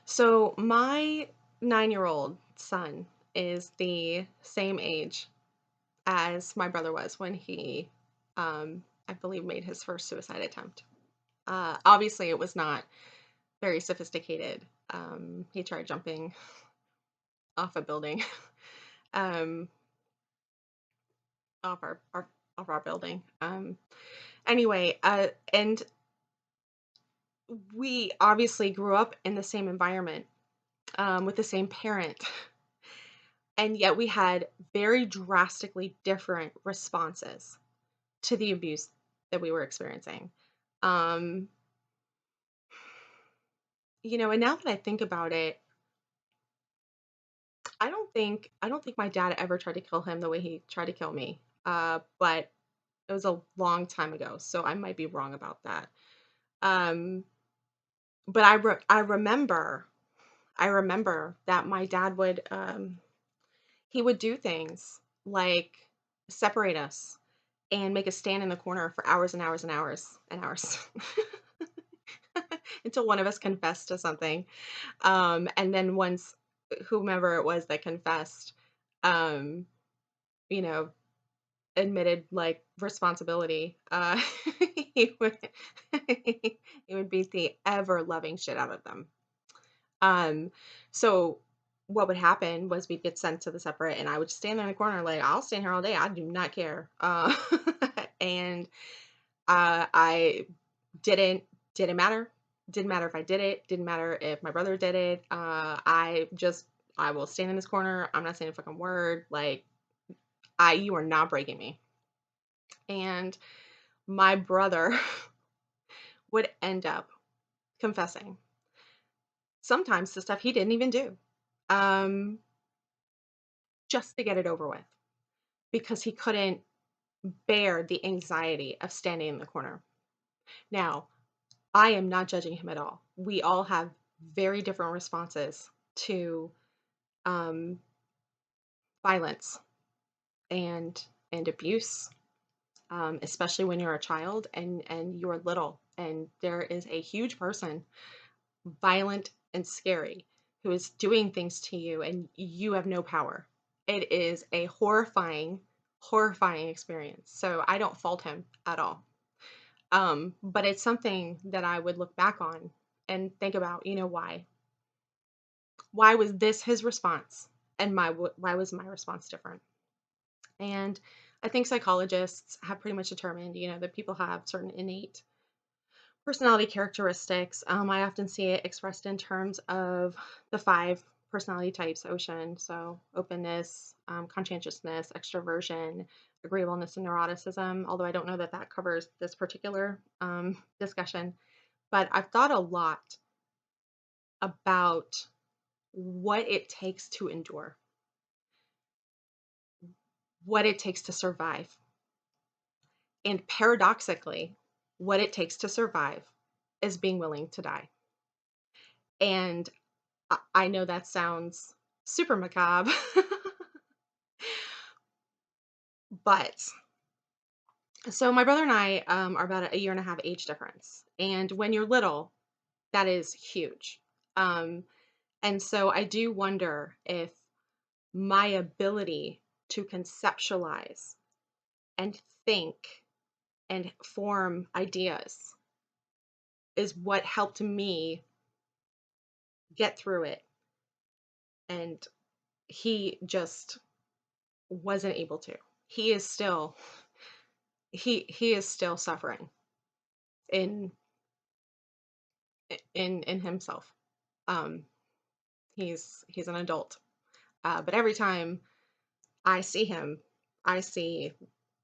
So my 9-year-old son is the same age as my brother was when he, I believe, made his first suicide attempt. Obviously, it was not very sophisticated. He tried jumping off a building, um, off our building. Anyway, and we obviously grew up in the same environment, with the same parent. And yet we had very drastically different responses to the abuse that we were experiencing. Um, and now that I think about it, I don't think my dad ever tried to kill him the way he tried to kill me. But it was a long time ago, so I might be wrong about that. Um, but I remember that my dad would he would do things like separate us and make us stand in the corner for hours and hours and hours and hours until one of us confessed to something. And then once whomever it was that confessed, um, you know, admitted like responsibility, he would he would beat the ever loving shit out of them. So what would happen was we'd get sent to the separate and I would stand there in the corner like, "I'll stand here all day. I do not care." And I didn't matter. Didn't matter if I did it. Didn't matter if my brother did it. I will stand in this corner. I'm not saying a fucking word. Like you are not breaking me. And my brother would end up confessing sometimes to stuff he didn't even do, um, just to get it over with because he couldn't bear the anxiety of standing in the corner. Now, I am not judging him at all. We all have very different responses to um, violence and abuse, especially when you're a child and you're little, and there is a huge person, violent and scary, who is doing things to you, and you have no power. It is a horrifying, horrifying experience. So I don't fault him at all. But it's something that I would look back on and think about, why? Why was this his response and why was my response different? And I think psychologists have pretty much determined, that people have certain innate personality characteristics. I often see it expressed in terms of the five personality types: ocean, so openness, conscientiousness, extroversion, agreeableness, and neuroticism. Although I don't know that that covers this particular discussion, but I've thought a lot about what it takes to endure, what it takes to survive. And paradoxically, what it takes to survive is being willing to die. And I know that sounds super macabre, but so my brother and I are about a year and a half age difference. And when you're little, that is huge. Um, and so I do wonder if my ability to conceptualize and think and form ideas is what helped me get through it. And he just wasn't able to. He is still he is still suffering in in himself. Um, he's an adult, but every time I see him, I see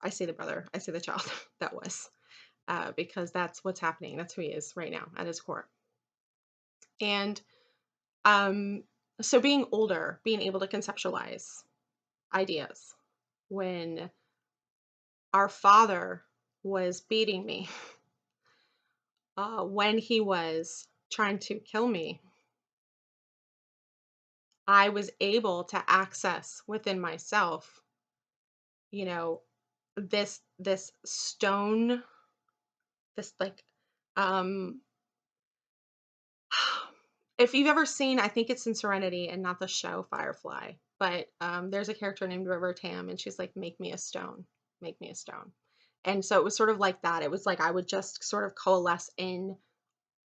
I see the brother, I see the child that was, because that's what's happening. That's who he is right now at his core. And um, so being older, being able to conceptualize ideas when our father was beating me, when he was trying to kill me, I was able to access within myself, you know, this stone, this like um If you've ever seen, I think it's in Serenity and not the show Firefly, but, there's a character named River Tam, and she's like, "Make me a stone. Make me a stone." And so it was sort of like that. It was like I would just sort of coalesce in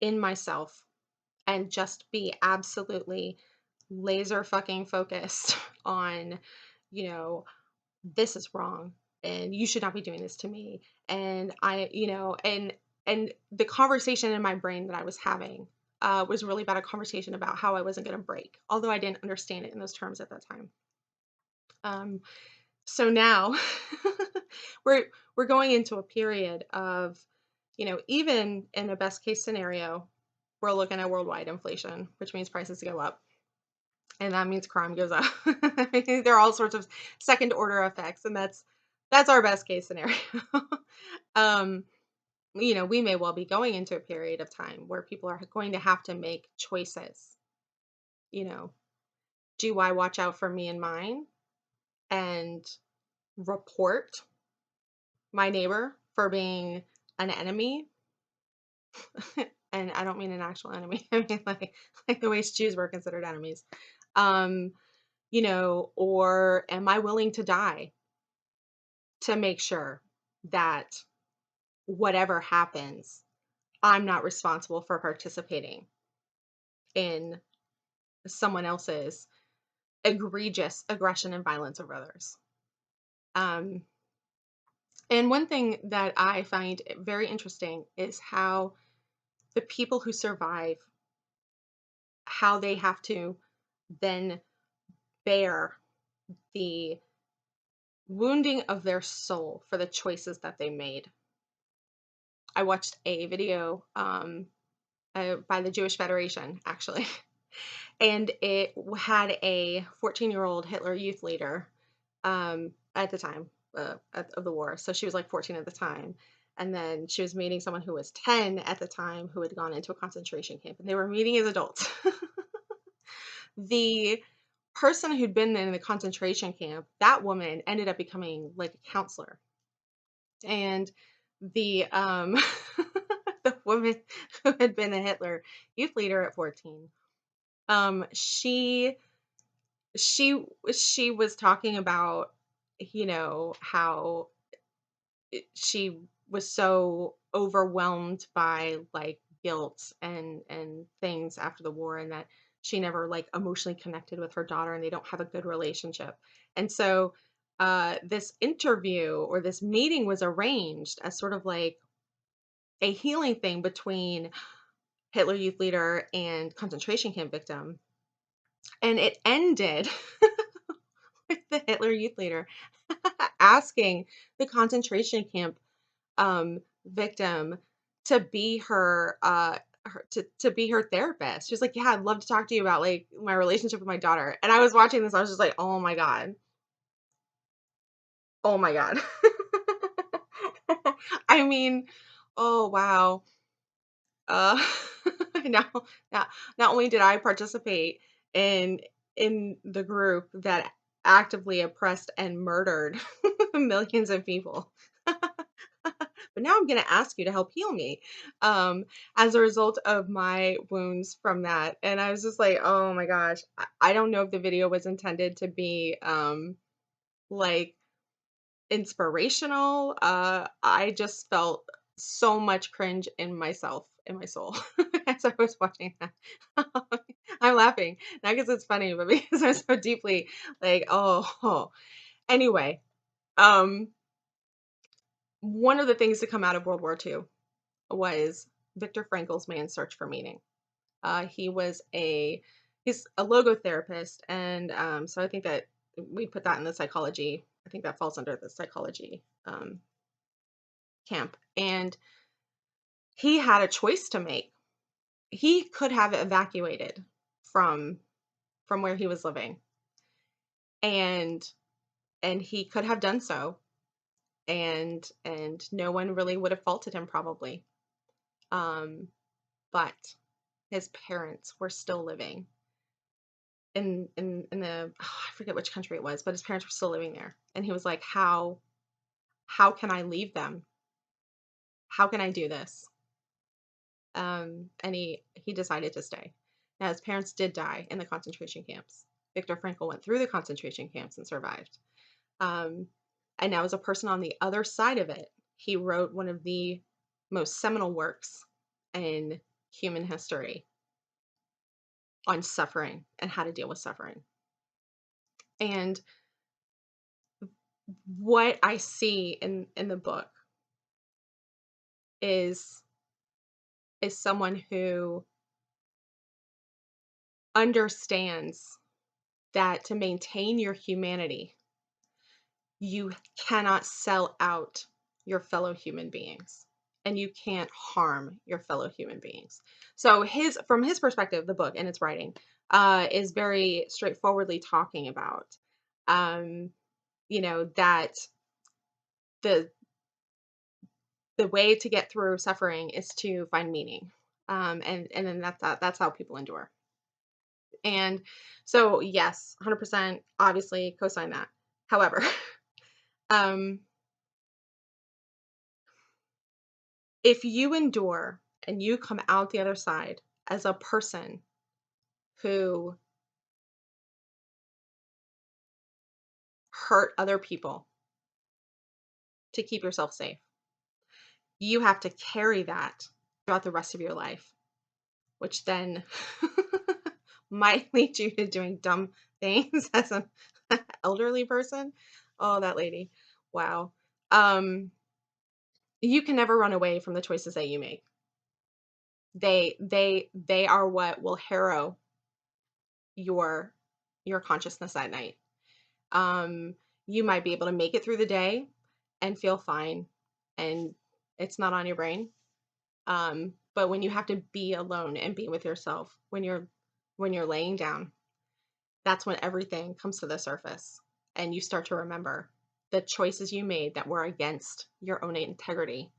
myself and just be absolutely laser fucking focused on, you know, this is wrong and you should not be doing this to me. And and the conversation in my brain that I was having was really about a conversation about how I wasn't going to break, although I didn't understand it in those terms at that time. Um, so now we're we're going into a period of, even in a best case scenario, we're looking at worldwide inflation, which means prices go up. And that means crime goes up. I mean, there are all sorts of second order effects, and that's our best case scenario. um, we may well be going into a period of time where people are going to have to make choices. You know, do I watch out for me and mine and report my neighbor for being an enemy? And I don't mean an actual enemy. I mean like the way Jews were considered enemies. Um, or am I willing to die to make sure that whatever happens, I'm not responsible for participating in someone else's egregious aggression and violence over others. Um, and one thing that I find very interesting is how the people who survive, how they have to then bear the wounding of their soul for the choices that they made. I watched a video by the Jewish Federation, actually. And it had a 14-year-old Hitler Youth leader at the time of the war. So she was like 14 at the time. And then she was meeting someone who was 10 at the time who had gone into a concentration camp. And they were meeting as adults. The person who'd been in the concentration camp, that woman ended up becoming like a counselor. And the the woman who had been a Hitler Youth leader at 14, she she was talking about, how she was so overwhelmed by like guilt and things after the war, and that she never like emotionally connected with her daughter, and they don't have a good relationship. And so this interview or this meeting was arranged as sort of like a healing thing between Hitler Youth leader and concentration camp victim. And it ended with the Hitler Youth leader asking the concentration camp victim to be to be her therapist. She was like, "Yeah, I'd love to talk to you about like my relationship with my daughter." And I was watching this, I was just like, "Oh my god, oh my god." I mean, oh wow. Uh, now, not not only did I participate in the group that actively oppressed and murdered millions of people, but now I'm going to ask you to help heal me as a result of my wounds from that. And I was just like, oh my gosh, I don't know if the video was intended to be like inspirational. I just felt so much cringe in myself, in my soul, as I was watching that. I'm laughing, not because it's funny, but because I'm so deeply like, oh. Anyway, um, one of the things to come out of World War II was Viktor Frankl's Man's Search for Meaning. He was he's a logotherapist, and so I think that we put that in the psychology. I think that falls under the psychology camp. And he had a choice to make. He could have evacuated from where he was living, and he could have done so, and no one really would have faulted him probably. Um, but his parents were still living in the I forget which country it was, but his parents were still living there. And he was like, how can I leave them? How can I do this? And he decided to stay. Now, his parents did die in the concentration camps. Viktor Frankl went through the concentration camps and survived. Um, and now, as a person on the other side of it, he wrote one of the most seminal works in human history on suffering and how to deal with suffering. And what I see in the book is someone who understands that to maintain your humanity, you cannot sell out your fellow human beings and you can't harm your fellow human beings. So from his perspective, the book and its writing is very straightforwardly talking about, um, that the way to get through suffering is to find meaning. And then that's how people endure. And so, yes, 100% obviously co-sign that. However, um, if you endure and you come out the other side as a person who hurt other people to keep yourself safe, you have to carry that throughout the rest of your life, which then might lead you to doing dumb things as an elderly person. Oh, that lady. Wow. Um, you can never run away from the choices that you make. They are what will harrow your consciousness at night. Um, you might be able to make it through the day and feel fine, and it's not on your brain. But when you have to be alone and be with yourself, when you're laying down, that's when everything comes to the surface, and you start to remember the choices you made that were against your own integrity,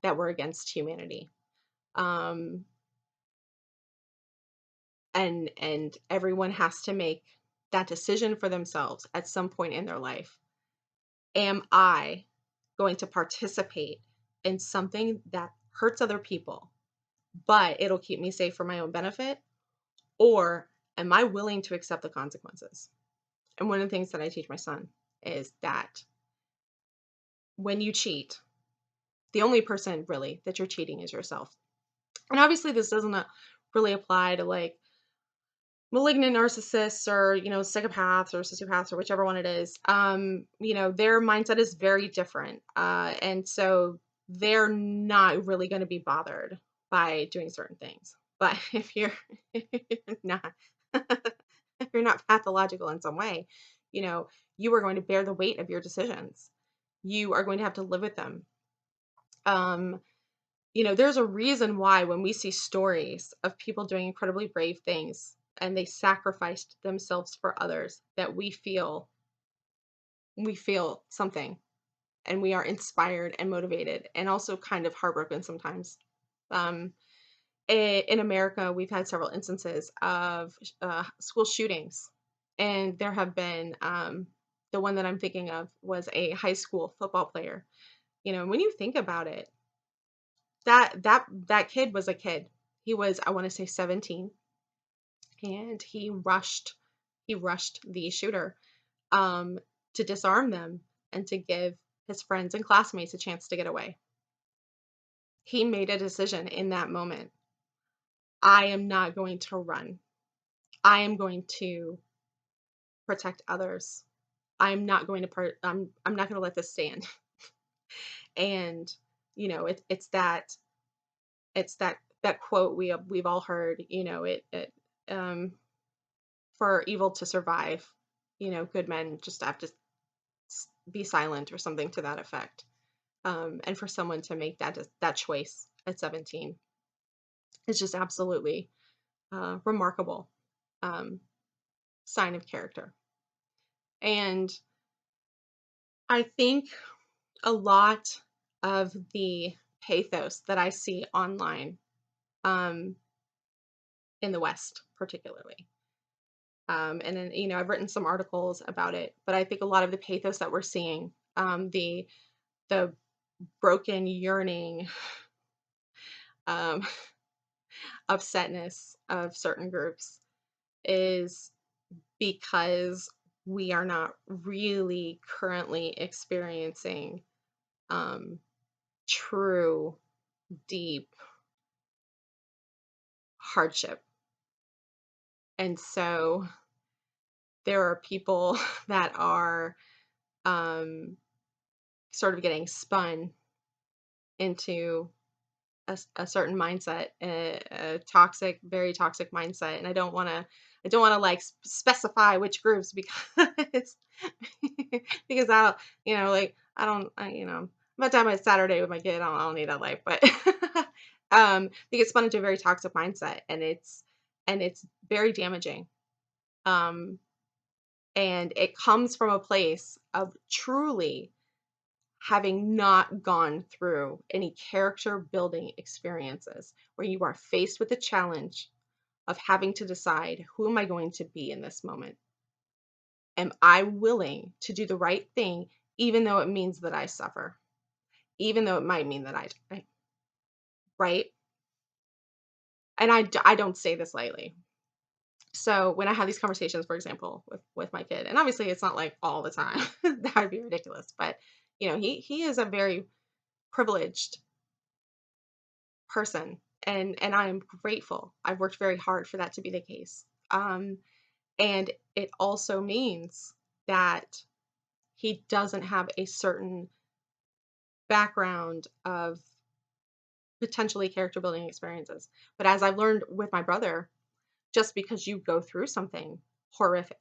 that were against humanity. Um, and everyone has to make that decision for themselves at some point in their life. Am I going to participate in something that hurts other people, but it'll keep me safe for my own benefit? Or am I willing to accept the consequences? And one of the things that I teach my son is that when you cheat, the only person really that you're cheating is yourself. And obviously, this doesn't really apply to like malignant narcissists or psychopaths or sociopaths or whichever one it is. Their mindset is very different, and so they're not really going to be bothered by doing certain things. But if you're not if you're not pathological in some way, you know you are going to bear the weight of your decisions. You are going to have to live with them. um there's a reason why when we see stories of people doing incredibly brave things and they sacrificed themselves for others, that we feel something, and we are inspired and motivated and also kind of heartbroken sometimes. Um, in America, we've had several instances of school shootings, and there have been the one that I'm thinking of was a high school football player. When you think about it, that kid was a kid. He was, I want to say, 17, and he rushed the shooter, um, to disarm them and to give his friends and classmates a chance to get away. He made a decision in that moment. I am not going to run. I am going to protect others. I'm not going to let this stand. And it's that quote we've all heard. Um for evil to survive, good men just have to be silent or something to that effect. And for someone to make that choice at 17 is just absolutely remarkable, um, sign of character. And I think a lot of the pathos that I see online, um, in the West, particularly. And then, I've written some articles about it, but I think a lot of the pathos that we're seeing, the broken, yearning, um, upsetness of certain groups is because we are not really currently experiencing um, true, deep hardship. And so there are people that are um, sort of getting spun into a certain mindset, a toxic, very toxic mindset. And I don't want to like specify which groups because, because I don't, like by the time it's Saturday with my kid, I don't need that life, but, they get spun into a very toxic mindset and it's very damaging. Um, and it comes from a place of truly having not gone through any character building experiences where you are faced with the challenge of having to decide, who am I going to be in this moment? Am I willing to do the right thing, even though it means that I suffer, even though it might mean that I die, right? And I don't say this lightly. So when I have these conversations, for example, with my kid, and obviously it's not like all the time, that would be ridiculous, but he is a very privileged person, and I am grateful. I've worked very hard for that to be the case. And it also means that he doesn't have a certain background of potentially character building experiences. But as I've learned with my brother, just because you go through something horrific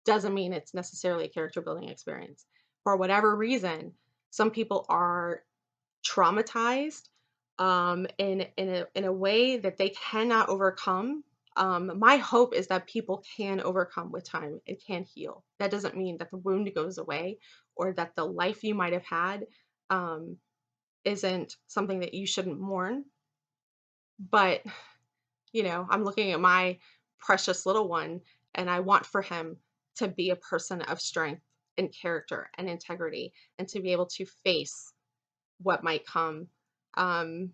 doesn't mean it's necessarily a character building experience. For whatever reason, some people are traumatized in a way that they cannot overcome. My hope is that people can overcome with time and can heal. That doesn't mean that the wound goes away or that the life you might have had um, isn't something that you shouldn't mourn. But I'm looking at my precious little one, and I want for him to be a person of strength and character and integrity, and to be able to face what might come, um,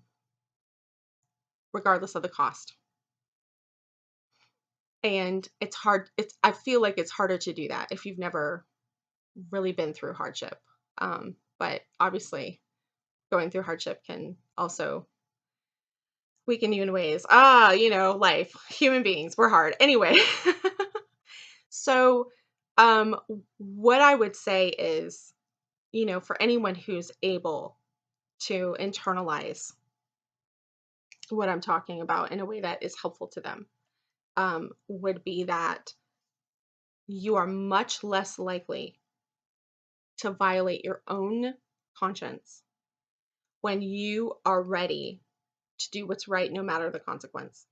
regardless of the cost. And it's hard. I feel like it's harder to do that if you've never really been through hardship. But obviously, going through hardship can also weaken you in ways. Life, human beings, we're hard. Anyway, so what I would say is, for anyone who's able to internalize what I'm talking about in a way that is helpful to them, would be that you are much less likely to violate your own conscience when you are ready to do what's right no matter the consequence.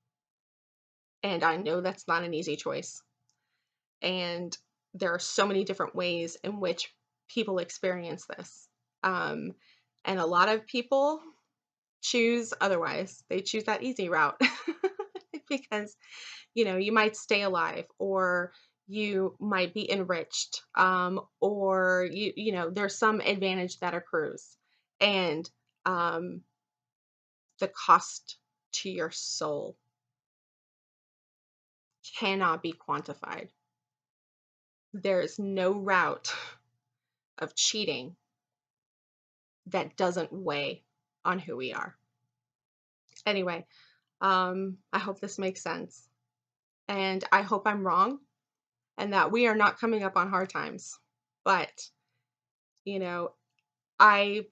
And I know that's not an easy choice. And there are so many different ways in which people experience this. Um, and a lot of people choose otherwise. They choose that easy route because you might stay alive, or you might be enriched, or there's some advantage that accrues, and um, the cost to your soul cannot be quantified. There's no route of cheating that doesn't weigh on who we are. Anyway, I hope this makes sense, and I hope I'm wrong, and that we are not coming up on hard times, but you know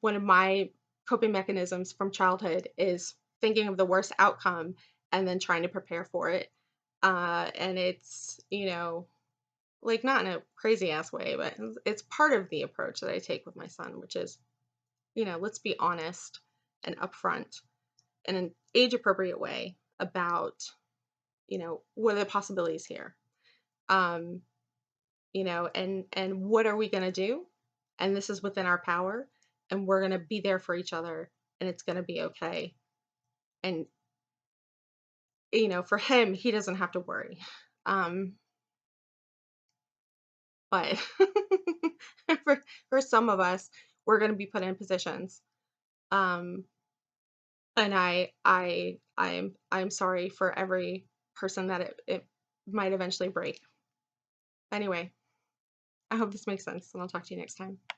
one of my coping mechanisms from childhood is thinking of the worst outcome and then trying to prepare for it. And it's, like not in a crazy ass way, but it's part of the approach that I take with my son, which is, let's be honest and upfront in an age appropriate way about, what are the possibilities here? Um, and what are we going to do? And this is within our power, and we're going to be there for each other, and it's going to be okay. And for him, he doesn't have to worry. But for some of us, we're going to be put in positions, um and I'm sorry for every person that it might eventually break. Anyway, I hope this makes sense, and I'll talk to you next time.